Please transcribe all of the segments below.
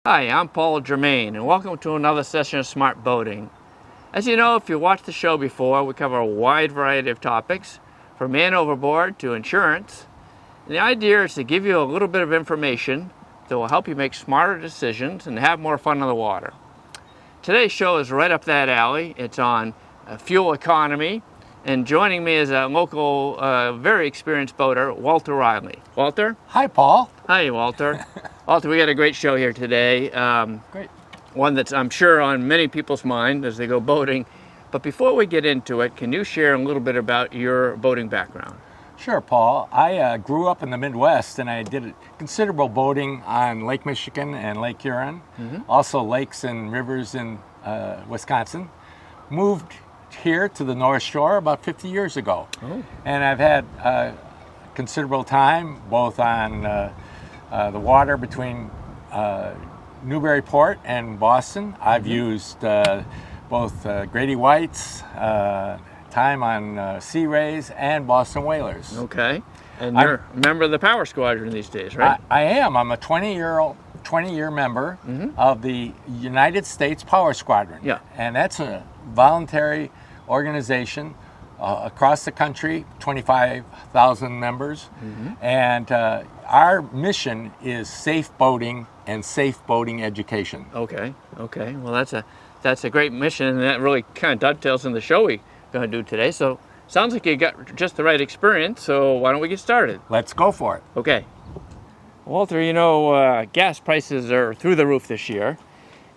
Hi, I'm Paul Germain, and welcome to another session of Smart Boating. As you know, if you watched the show before, we cover a wide variety of topics, from man overboard to insurance. And the idea is to give you a little bit of information that will help you make smarter decisions and have more fun on the water. Today's show is right up that alley. It's on fuel economy, and joining me is a local, very experienced boater, Walter Riley. Walter? Hi, Paul. Hi, Walter. Walter, we got a great show here today. Great. One that's, I'm sure, on many people's mind as they go boating. But before we get into it, can you share a little bit about your boating background? Sure, Paul. I grew up in the Midwest, and I did considerable boating on Lake Michigan and Lake Huron, also lakes and rivers in Wisconsin. Moved here to the North Shore about 50 years ago. And I've had considerable time both on the water between Newburyport and Boston. I've used both Grady Whites, time on Sea Rays, and Boston Whalers. Okay. And you're a member of the Power Squadron these days, right? I am. I'm a 20-year member of the United States Power Squadron. Yeah. And that's a voluntary organization across the country, 25,000 members. And our mission is safe boating and safe boating education. Okay. Well, that's a great mission, and that really kind of dovetails in the show we're going to do today. So sounds like you got just the right experience, so why don't we get started? Let's go for it. Okay. Walter, you know, gas prices are through the roof this year,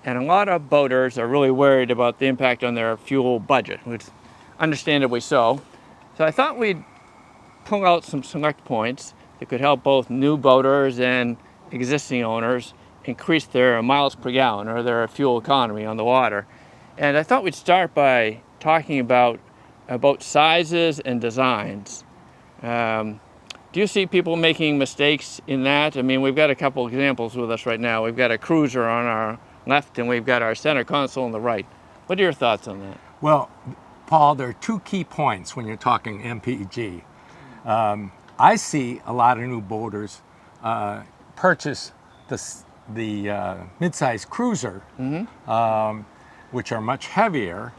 and a lot of boaters are really worried about the impact on their fuel budget, which understandably so. So I thought we'd pull out some select points that could help both new boaters and existing owners increase their miles per gallon or their fuel economy on the water. And I thought we'd start by talking about boat sizes and designs. Do you see people making mistakes in that? I mean, we've got a couple examples with us right now. We've got a cruiser on our left and we've got our center console on the right. What are your thoughts on that? Well, Paul, there are two key points when you're talking MPG. I see a lot of new boaters purchase the mid-size cruiser, which are much heavier,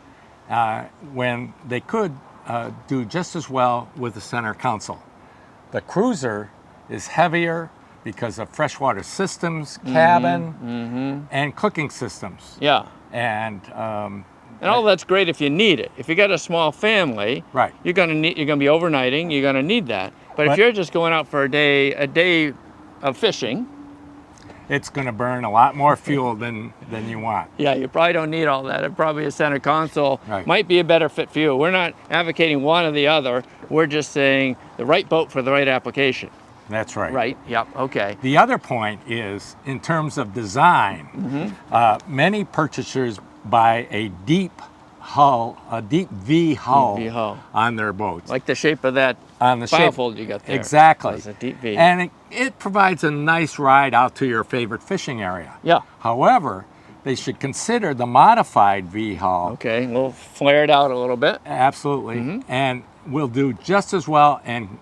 when they could do just as well with the center console. The cruiser is heavier because of freshwater systems, cabin, and cooking systems. Yeah. And all that's great if you need it. If you got a small family, right, you're gonna be overnighting. You're gonna need that. But if you're just going out for a day of fishing, it's going to burn a lot more fuel than you want. Yeah, you probably don't need all that. It probably a center console might be a better fit for you. We're not advocating one or the other. We're just saying the right boat for the right application. That's right. Right. Yep. Okay. The other point is, in terms of design, many purchasers buy a deep hull, a deep V hull on their boats. Like the shape of that bifold you got there. Exactly. It's a deep V. And it provides a nice ride out to your favorite fishing area. Yeah. However, they should consider the modified V hull. Okay, we'll flare it out a little bit. Absolutely. And will do just as well and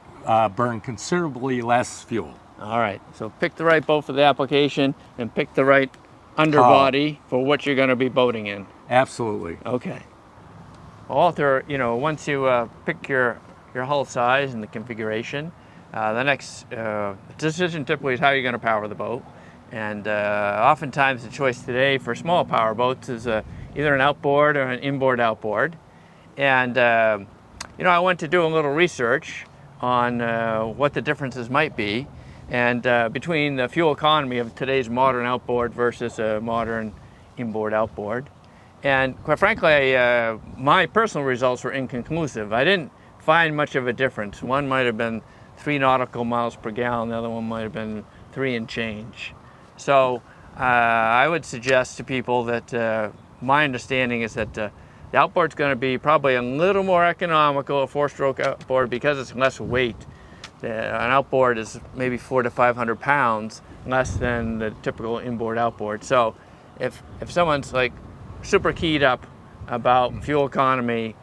burn considerably less fuel. All right. So pick the right boat for the application and pick the right underbody for what you're going to be boating in. Absolutely. Okay. Walter, you know, once you pick your hull size and the configuration, the next decision typically is how you're going to power the boat. And oftentimes the choice today for small power boats is either an outboard or an inboard outboard. And, you know, I went to do a little research on what the differences might be and between the fuel economy of today's modern outboard versus a modern inboard outboard. And quite frankly, my personal results were inconclusive. I didn't find much of a difference. One might have been 3 nautical miles per gallon, the other one might have been 3 and change. So I would suggest to people that my understanding is that the outboard's going to be probably a little more economical, a 4-stroke outboard, because it's less weight. An outboard is maybe 400 to 500 pounds less than the typical inboard outboard. So if someone's like super keyed up about fuel economy,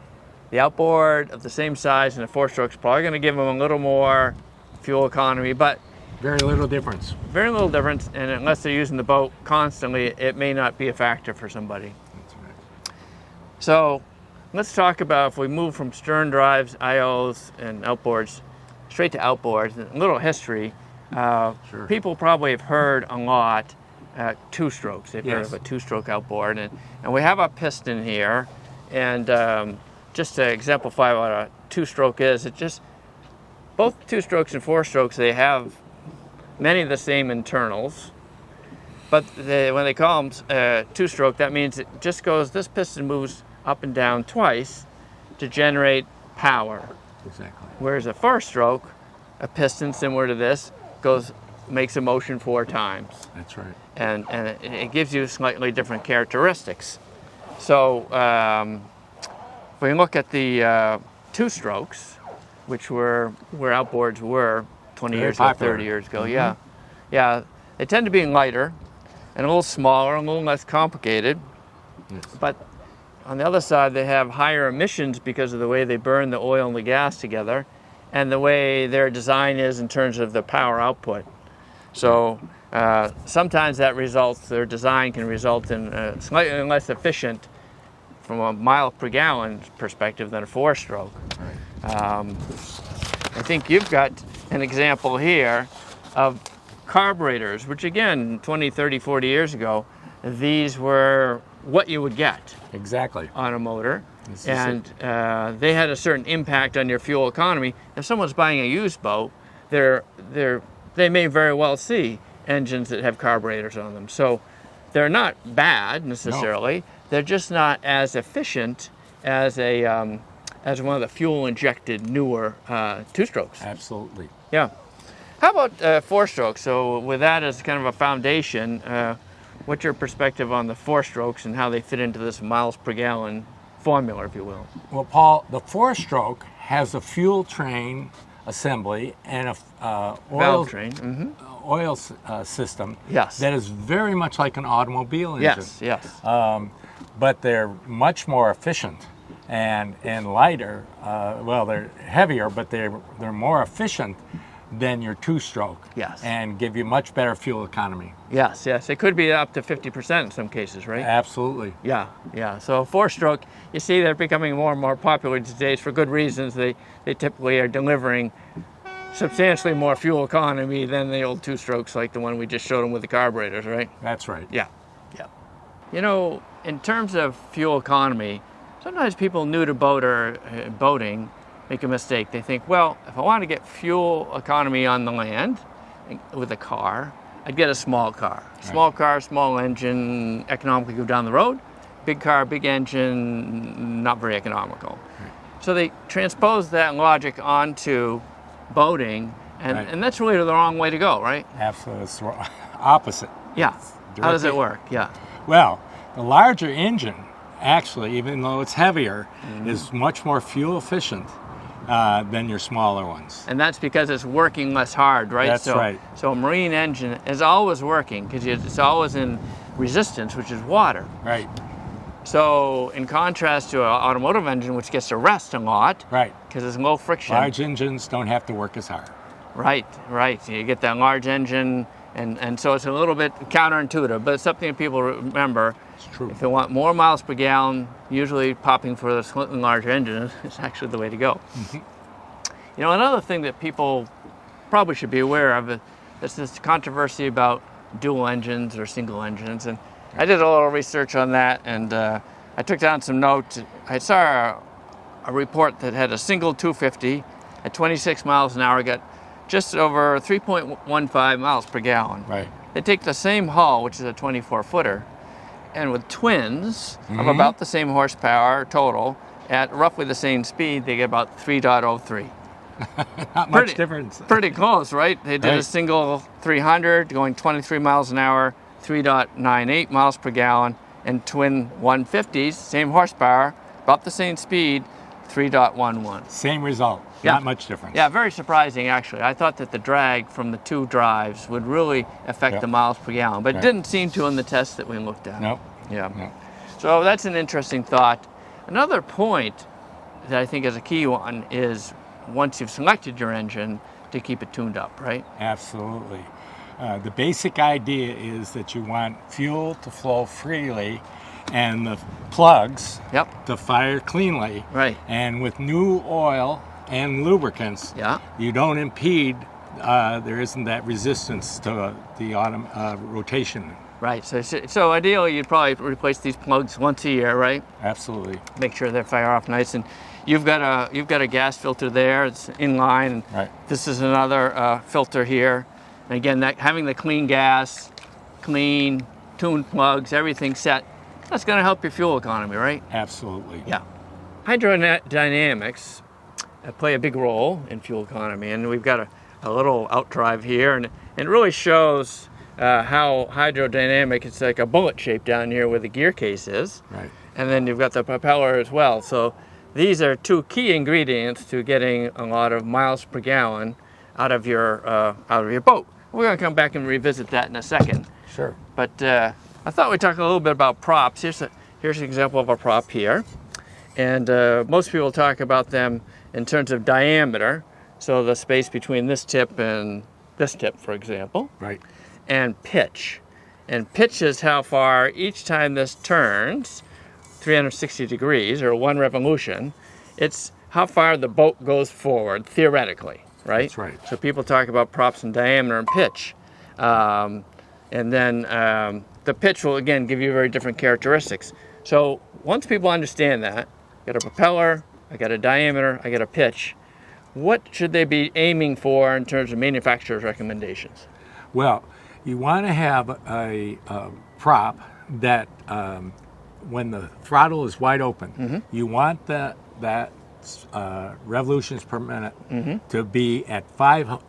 the outboard of the same size and the 4-stroke is probably going to give them a little more fuel economy, but Very little difference. Very little difference, and unless they're using the boat constantly, it may not be a factor for somebody. That's right. So let's talk about if we move from stern drives, IOs, and outboards straight to outboards. A little history. Sure. People probably have heard a lot two-strokes. They've heard Yes. of a two-stroke outboard. And we have a piston here. And just to exemplify what a two-stroke is, it just, both two-strokes and four-strokes, they have many of the same internals. But when they call them two-stroke, that means it just goes, this piston moves up and down twice to generate power. Exactly. Whereas a four-stroke, a piston similar to this, makes a motion 4 times. That's right. And it gives you slightly different characteristics. So if we look at the two-strokes, which were where outboards were 20 Very years popular. ago, 30 years ago, yeah, they tend to be lighter and a little smaller, a little less complicated. Yes. But on the other side, they have higher emissions because of the way they burn the oil and the gas together and the way their design is in terms of the power output. So sometimes their design can result in slightly less efficient from a mile per gallon perspective than a four-stroke. Right. I think you've got an example here of carburetors, which again, 20, 30, 40 years ago, these were what you would get Exactly. on a motor. This is And they had a certain impact on your fuel economy. If someone's buying a used boat, they may very well see engines that have carburetors on them. So they're not bad necessarily. No. They're just not as efficient as as one of the fuel-injected newer two-strokes. Absolutely. Yeah. How about four-strokes? So with that as kind of a foundation, what's your perspective on the four-strokes and how they fit into this miles per gallon formula, if you will? Well, Paul, the four-stroke has a fuel train assembly and a valve train. oil system. Yes. That is very much like an automobile engine. Yes. But they're much more efficient and lighter. Well, they're heavier, but they're more efficient than your two-stroke. Yes. And give you much better fuel economy. Yes. It could be up to 50% in some cases, right? Absolutely. Yeah. So four-stroke, you see they're becoming more and more popular these days for good reasons. They typically are delivering substantially more fuel economy than the old two-strokes like the one we just showed them with the carburetors, right? That's right. Yeah. You know, in terms of fuel economy, sometimes people new to boating make a mistake. They think, well, if I want to get fuel economy on the land with a car, I'd get a small car. Small car, small engine, economically go down the road. Big car, big engine, not very economical. Right. So they transpose that logic onto boating, and that's really the wrong way to go, right? Absolutely. It's the opposite. Yeah. How does it work? Yeah. Well, the larger engine, actually, even though it's heavier, is much more fuel efficient than your smaller ones. And that's because it's working less hard, right? That's right. So a marine engine is always working because it's always in resistance, which is water. Right. So in contrast to an automotive engine, which gets to rest a lot, right, because there's low friction. Large engines don't have to work as hard. Right. You get that large engine, and so it's a little bit counterintuitive, but it's something that people remember. It's true. If they want more miles per gallon, usually popping for the slightly larger engine is actually the way to go. Mm-hmm. You know, another thing that people probably should be aware of is this controversy about dual engines or single engines, and I did a little research on that, and I took down some notes. I saw a report that had a single 250 at 26 miles an hour got just over 3.15 miles per gallon. Right. They take the same hull, which is a 24-footer, and with twins of about the same horsepower total at roughly the same speed, they get about 3.03. Not much difference. Pretty close, right? They did a single 300 going 23 miles an hour, 3.98 miles per gallon, and twin 150s, same horsepower, about the same speed, 3.11. Same result. Yeah. Not much difference. Yeah, very surprising actually. I thought that the drag from the two drives would really affect the miles per gallon, but it didn't seem to in the tests that we looked at. Nope. Yeah. Nope. So that's an interesting thought. Another point that I think is a key one is once you've selected your engine, to keep it tuned up, right? Absolutely. The basic idea is that you want fuel to flow freely and the plugs Yep. to fire cleanly. Right. And with new oil and lubricants, Yeah. you don't impede, there isn't that resistance to the rotation. Right. So ideally, you'd probably replace these plugs once a year, right? Absolutely. Make sure they fire off nice. And you've got a gas filter there. It's in line. And Right. this is another filter here. And again, that having the clean gas, clean tuned plugs, everything set, that's going to help your fuel economy, right? Absolutely. Yeah. Hydrodynamics play a big role in fuel economy, and we've got a little outdrive here, and it really shows how hydrodynamic, it's like a bullet shape down here where the gear case is. Right. And then you've got the propeller as well. So these are two key ingredients to getting a lot of miles per gallon out of your boat. We're going to come back and revisit that in a second. Sure. But I thought we'd talk a little bit about props. Here's an example of a prop here. And most people talk about them in terms of diameter. So the space between this tip and this tip, for example. Right. And pitch. And pitch is how far each time this turns 360 degrees or one revolution, it's how far the boat goes forward theoretically, right? That's right. So people talk about props in diameter and pitch. And then the pitch will again give you very different characteristics. So once people understand that, I got a propeller, I got a diameter, I got a pitch, what should they be aiming for in terms of manufacturer's recommendations? Well, you want to have a prop that when the throttle is wide open, you want that revolutions per minute to be at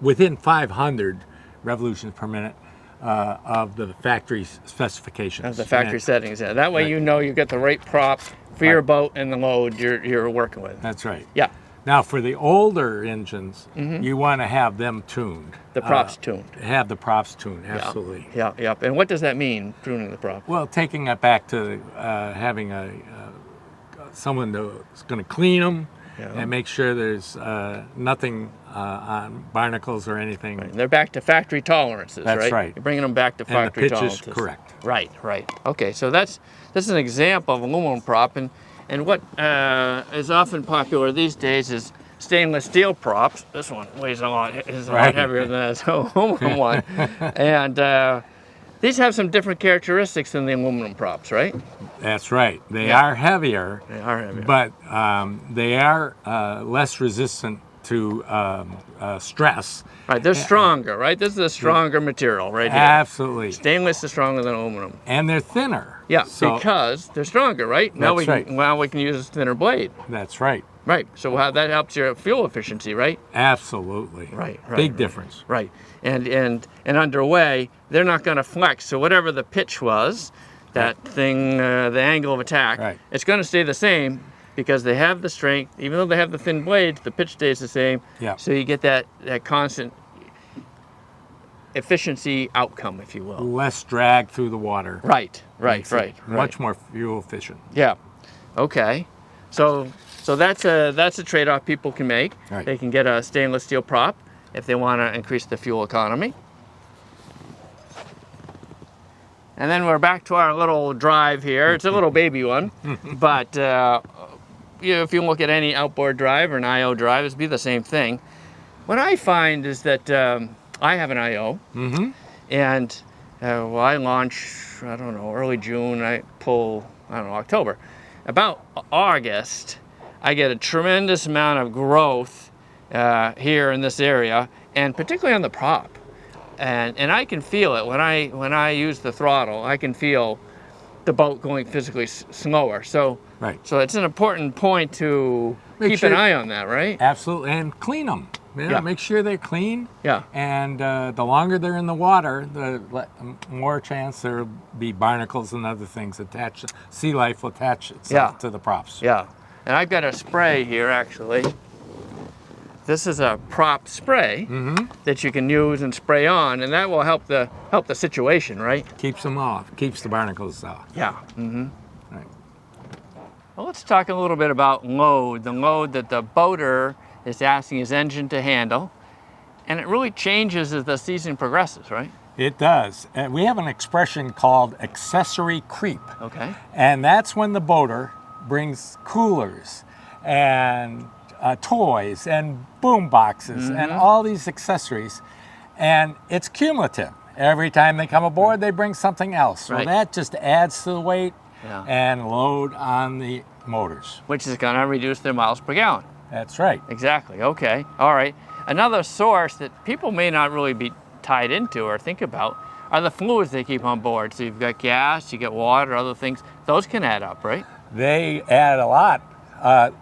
within 500 revolutions per minute of the factory specifications. Of the factory settings, yeah. That way Right. you know you get the right prop for your boat and the load you're working with. That's right. Yeah, Now, for the older engines, you want to have them tuned. the prop's tuned. Have the props tuned, absolutely. Yeah, yep. And what does that mean, tuning the prop? Well, taking it back to having someone that's going to clean them and make sure there's nothing on barnacles or anything. And they're back to factory tolerances, That's right? right. You're bringing them back to And the factory pitch is tolerances. correct. Right. Okay, so this is an example of aluminum prop, and what is often popular these days is stainless steel props. This one weighs a lot heavier than this aluminum one, and these have some different characteristics than the aluminum props, right? That's right. They are heavier. They are heavier. But they are less resistant to stress. Right, they're stronger, right? This is a stronger material right here. Absolutely. Stainless is stronger than aluminum. And they're thinner. Yeah, So, because they're stronger, right? Now That's right. we can use a thinner blade. that's right. Right. So how that helps your fuel efficiency, right? Absolutely. Right. Big difference. Right. And underway, they're not going to flex. So whatever the pitch was, that thing, the angle of attack, Right. it's going to stay the same because they have the strength. Even though they have the thin blades, the pitch stays the same. Yeah. So you get that constant efficiency outcome, if you will. Less drag through the water. Right. Makes it Much more fuel efficient. Yeah. Okay. So that's a trade-off people can make. Right. They can get a stainless steel prop if they want to increase the fuel economy. And then we're back to our little drive here. It's a little baby one, but if you look at any outboard drive or an IO drive, it'd be the same thing. What I find is that I have an IO, and I launch, I don't know, early June. I pull, I don't know, October. About August, I get a tremendous amount of growth here in this area, and particularly on the prop. And I can feel it when I use the throttle. I can feel the boat going physically slower. So Right. so it's an important point to keep an eye on that, right? Absolutely. And clean them. Yeah. Make sure they're clean. Yeah. And the longer they're in the water, the more chance there'll be barnacles and other things attached. Sea life will attach itself to the props. Yeah. And I've got a spray here, actually. This is a prop spray that you can use and spray on, and that will help the situation, right? Keeps them off. Keeps the barnacles off. Yeah. Right. Well, let's talk a little bit about load, the load that the boater is asking his engine to handle. and it really changes as the season progresses, right? It does. And we have an expression called accessory creep. Okay. And that's when the boater brings coolers and toys and boom boxes and all these accessories. And it's cumulative. Every time they come aboard, they bring something else. So Right. that just adds to the weight Yeah. and load on the motors. Which is going to reduce their miles per gallon. That's right. Exactly. Okay. All right. Another source that people may not really be tied into or think about are the fluids they keep on board. So you've got gas, you get water, other things. Those can add up, right? They add a lot.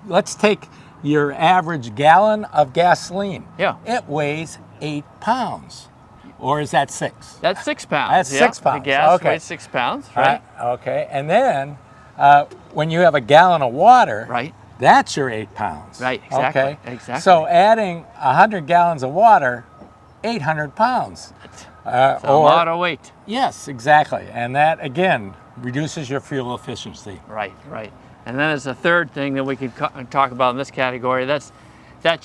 Let's take your average gallon of gasoline. Yeah. It weighs 8 pounds. Or is that 6? That's 6 pounds. That's yeah. 6 pounds. The gas Okay. weighs 6 pounds, right? Okay. And then when you have a gallon of water, Right. that's your 8 pounds. Right, exactly, Okay. exactly. So adding 100 gallons of water, 800 pounds. It's a lot of weight. Yes, exactly. And that, again, reduces your fuel efficiency. Right, right. And then there's a third thing that we could talk about in this category. That's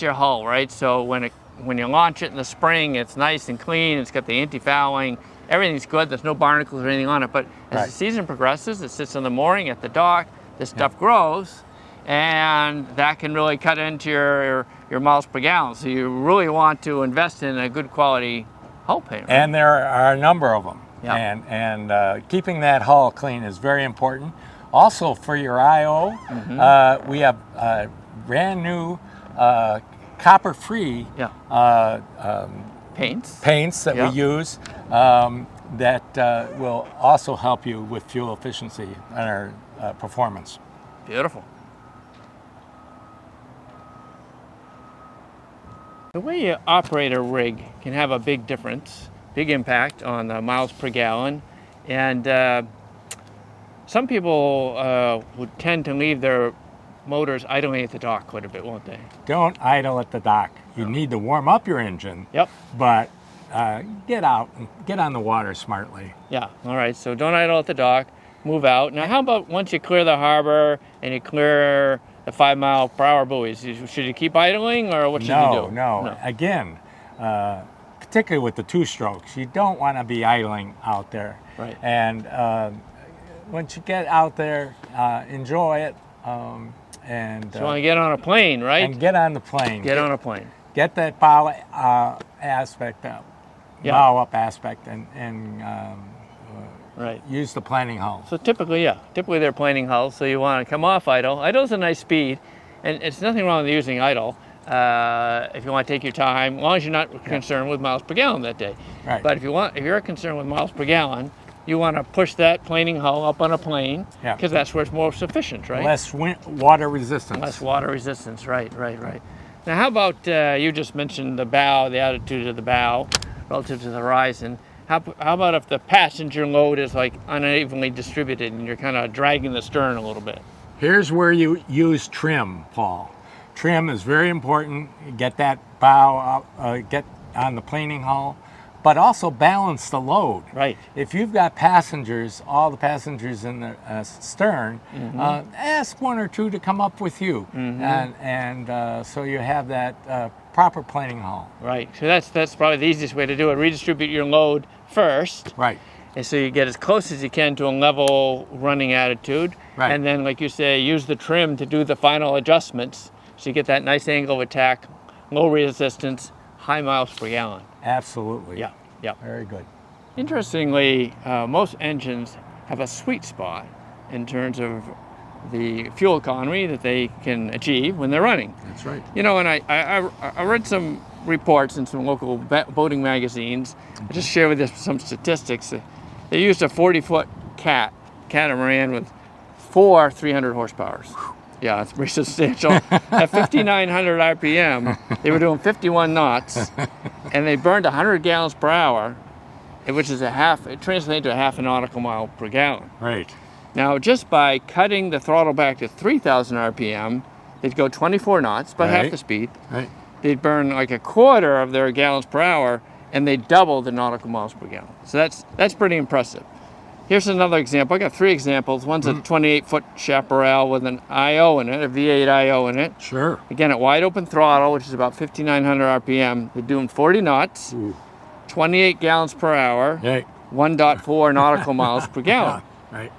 your hull, right? So when you launch it in the spring, it's nice and clean. It's got the anti-fouling. Everything's good. There's no barnacles or anything on it. But as the season progresses, it sits on the mooring at the dock. This stuff grows, and that can really cut into your miles per gallon. So you really want to invest in a good quality hull paint. Right? And there are a number of them. Yeah. And keeping that hull clean is very important. Also for your IO, we have brand new copper-free Yeah. Paints that Yeah. we use that will also help you with fuel efficiency and our performance. Beautiful. The way you operate a rig can have a big difference, big impact on the miles per gallon. And some people would tend to leave their motors idling at the dock quite a bit, won't they? Don't idle at the dock. You need to warm up your engine, Yep. but get out and get on the water smartly. Yeah. All right. So don't idle at the dock. Move out. Now, how about once you clear the harbor and you clear the 5-mile-per-hour buoys? Should you keep idling, or what should you do? No. Again, particularly with the 2-strokes, you don't want to be idling out there. Right. And once you get out there, enjoy it. And So you want to get on a plane, right? and get on the plane. Get on a plane. Get that bow aspect up, Yeah. bow up aspect, and Right. use the planing hull. So typically they're planing hulls, so you want to come off idle. Idle's a nice speed, and it's nothing wrong with using idle if you want to take your time, as long as you're not concerned with miles per gallon that day. Right. But if you're concerned with miles per gallon, you want to push that planing hull up on a plane, Yeah. because that's where it's more sufficient, right? Less water resistance. Less water resistance, right. Now, how about, you just mentioned the bow, the attitude of the bow relative to the horizon. How about if the passenger load is like unevenly distributed and you're kind of dragging the stern a little bit? Here's where you use trim, Paul. Trim is very important. Get that bow up, get on the planing hull, but also balance the load. Right. If you've got passengers, all the passengers in the stern, ask one or two to come up with you, and so you have that proper planing hull. Right. So that's probably the easiest way to do it. Redistribute your load first. Right. And so you get as close as you can to a level running attitude. Right. And then, like you say, use the trim to do the final adjustments. So you get that nice angle of attack, low resistance, high miles per gallon. Absolutely. Yeah. Very good. Interestingly, most engines have a sweet spot in terms of the fuel economy that they can achieve when they're running. That's right. You know, and I read some reports in some local boating magazines. I just share with you some statistics. They used a 40-foot catamaran with 4 300 horsepowers. Yeah, it's pretty substantial. At 5,900 RPM, they were doing 51 knots, and they burned 100 gallons per hour, which is it translates to a half a nautical mile per gallon. Right. Now, just by cutting the throttle back to 3,000 RPM, they'd go 24 knots, about half Right. the speed. Right. They'd burn like a quarter of their gallons per hour, and they double the nautical miles per gallon. So that's pretty impressive. Here's another example. I got 3 examples. One's a 28-foot chaparral with an IO in it, a V8 IO in it. Sure. Again, at wide open throttle, which is about 5,900 RPM. They're doing 40 knots, 28 gallons per hour, Hey. 1.4 nautical miles per gallon. Right.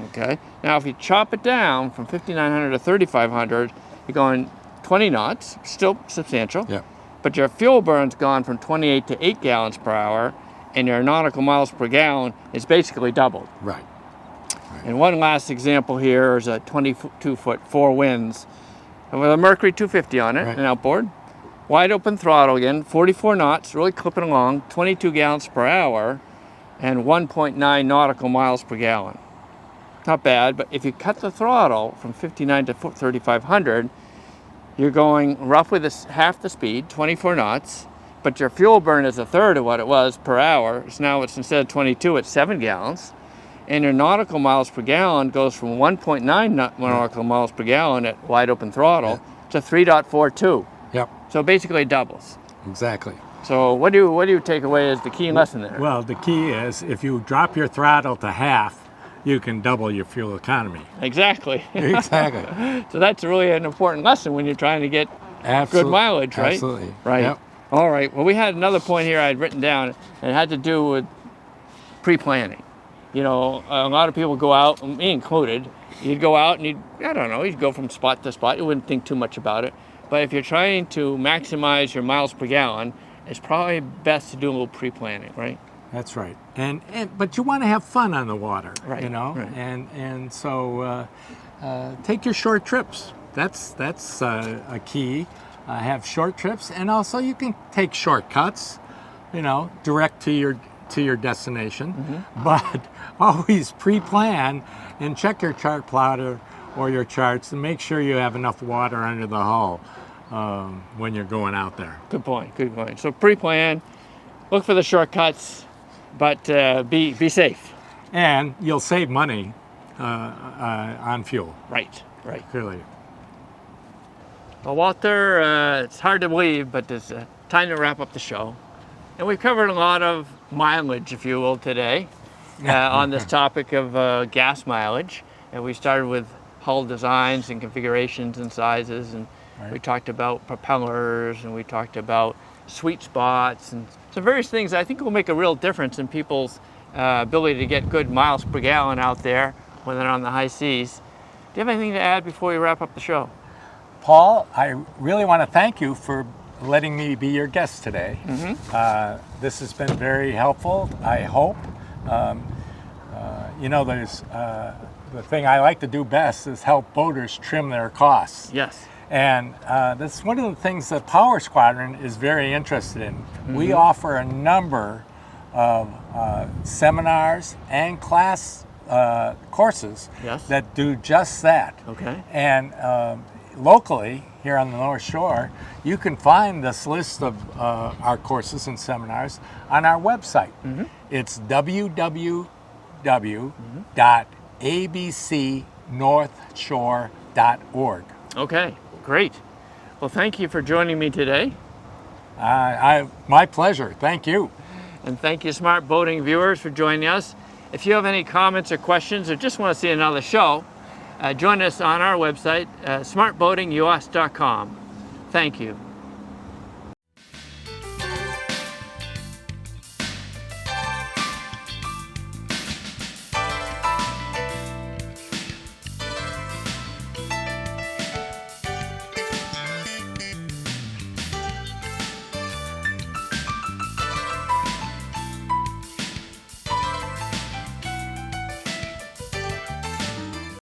Okay. Now, if you chop it down from 5,900 to 3,500, you're going 20 knots, still substantial. Yeah. But your fuel burn's gone from 28 to 8 gallons per hour, and your nautical miles per gallon is basically doubled. Right. And one last example here is a 22-foot 4 winds with a Mercury 250 on it, Right. an outboard. Wide open throttle again, 44 knots, really clipping along, 22 gallons per hour, and 1.9 nautical miles per gallon. Not bad, but if you cut the throttle from 59 to 3,500, you're going roughly half the speed, 24 knots, but your fuel burn is a third of what it was per hour. So now it's, instead of 22, it's 7 gallons. And your nautical miles per gallon goes from 1.9 nautical miles per gallon at wide open throttle to 3.42. Yep. So basically it doubles. Exactly. So what do you take away as the key lesson there? Well, the key is if you drop your throttle to half, you can double your fuel economy. Exactly. Exactly. So that's really an important lesson when you're trying to get Absolutely. good mileage, right? Absolutely. Right. Yep. All right. Well, we had another point here I had written down, and it had to do with pre-planning. You know, a lot of people go out, me included, you'd go out and you'd go from spot to spot. You wouldn't think too much about it. But if you're trying to maximize your miles per gallon, it's probably best to do a little pre-planning, right? That's right. But you want to have fun on the water, Right, you know? right. And so take your short trips. That's a key. Have short trips, and also you can take shortcuts, you know, direct to your destination. But always pre-plan and check your chart plotter or your charts and make sure you have enough water under the hull when you're going out there. Good point. Good point. So pre-plan, look for the shortcuts, but be safe. And you'll save money on fuel. Right. Right. Clearly. Well, Walter, it's hard to believe, but it's time to wrap up the show. And we've covered a lot of mileage, if you will, today on this topic of gas mileage. And we started with hull designs and configurations and sizes, and we talked about propellers, and we talked about sweet spots, and some various things I think will make a real difference in people's ability to get good miles per gallon out there when they're on the high seas. Do you have anything to add before we wrap up the show? Paul, I really want to thank you for letting me be your guest today. This has been very helpful, I hope. You know, there's the thing I like to do best is help boaters trim their costs. Yes. And that's one of the things that Power Squadron is very interested in. We offer a number of seminars and class courses Yes. that do just that. Okay. And locally, here on the North Shore, you can find this list of our courses and seminars on our website. It's www.abcnorthshore.org. Okay, great. Well, thank you for joining me today. My pleasure. Thank you. And thank you, Smart Boating viewers, for joining us. If you have any comments or questions or just want to see another show, join us on our website, smartboatingus.com. Thank you.